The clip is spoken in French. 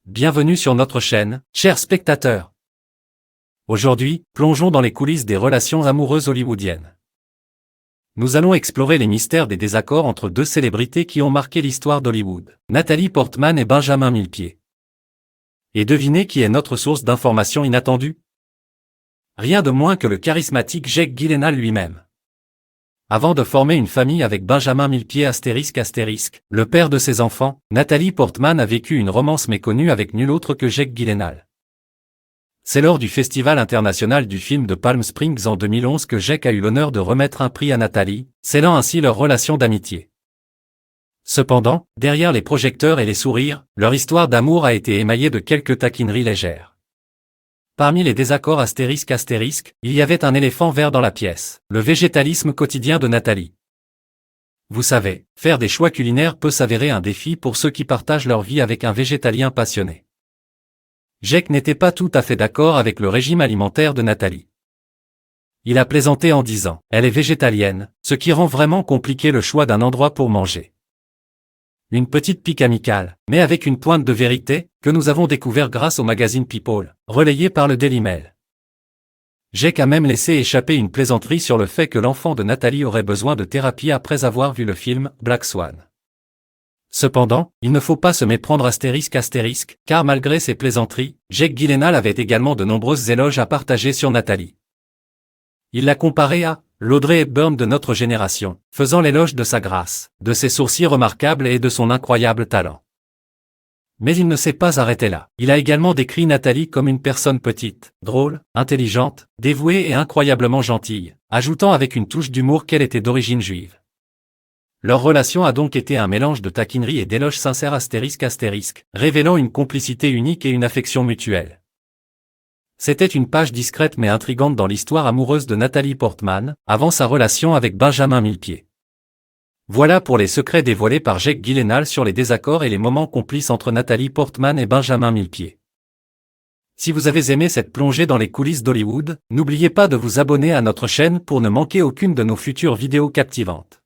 Bienvenue sur notre chaîne, chers spectateurs. Aujourd'hui, plongeons dans les coulisses des relations amoureuses hollywoodiennes. Nous allons explorer les mystères des désaccords entre deux célébrités qui ont marqué l'histoire d'Hollywood, Nathalie Portman et Benjamin Millepied. Et devinez qui est notre source d'informations inattendues? Rien de moins que le charismatique Jake Gyllenhaal lui-même. Avant de former une famille avec Benjamin Millepied ***, le père de ses enfants, Nathalie Portman a vécu une romance méconnue avec nul autre que Jake Gyllenhaal. C'est lors du Festival international du film de Palm Springs en 2011 que Jake a eu l'honneur de remettre un prix à Nathalie, scellant ainsi leur relation d'amitié. Cependant, derrière les projecteurs et les sourires, leur histoire d'amour a été émaillée de quelques taquineries légères. Parmi les désaccords ***, il y avait un éléphant vert dans la pièce, le végétalisme quotidien de Nathalie. Vous savez, faire des choix culinaires peut s'avérer un défi pour ceux qui partagent leur vie avec un végétalien passionné. Jake n'était pas tout à fait d'accord avec le régime alimentaire de Nathalie. Il a plaisanté en disant « Elle est végétalienne », ce qui rend vraiment compliqué le choix d'un endroit pour manger. Une petite pique amicale, mais avec une pointe de vérité, que nous avons découvert grâce au magazine People, relayé par le Daily Mail. Jake a même laissé échapper une plaisanterie sur le fait que l'enfant de Nathalie aurait besoin de thérapie après avoir vu le film Black Swan. Cependant, il ne faut pas se méprendre ***, car malgré ses plaisanteries, Jake Gyllenhaal avait également de nombreuses éloges à partager sur Nathalie. Il l'a comparée à l'Audrey Hepburn de notre génération, faisant l'éloge de sa grâce, de ses sourcils remarquables et de son incroyable talent. Mais il ne s'est pas arrêté là. Il a également décrit Nathalie comme une personne petite, drôle, intelligente, dévouée et incroyablement gentille, ajoutant avec une touche d'humour qu'elle était d'origine juive. Leur relation a donc été un mélange de taquinerie et d'éloges sincères ***, révélant une complicité unique et une affection mutuelle. C'était une page discrète mais intrigante dans l'histoire amoureuse de Nathalie Portman, avant sa relation avec Benjamin Millepied. Voilà pour les secrets dévoilés par Jake Gyllenhaal sur les désaccords et les moments complices entre Nathalie Portman et Benjamin Millepied. Si vous avez aimé cette plongée dans les coulisses d'Hollywood, n'oubliez pas de vous abonner à notre chaîne pour ne manquer aucune de nos futures vidéos captivantes.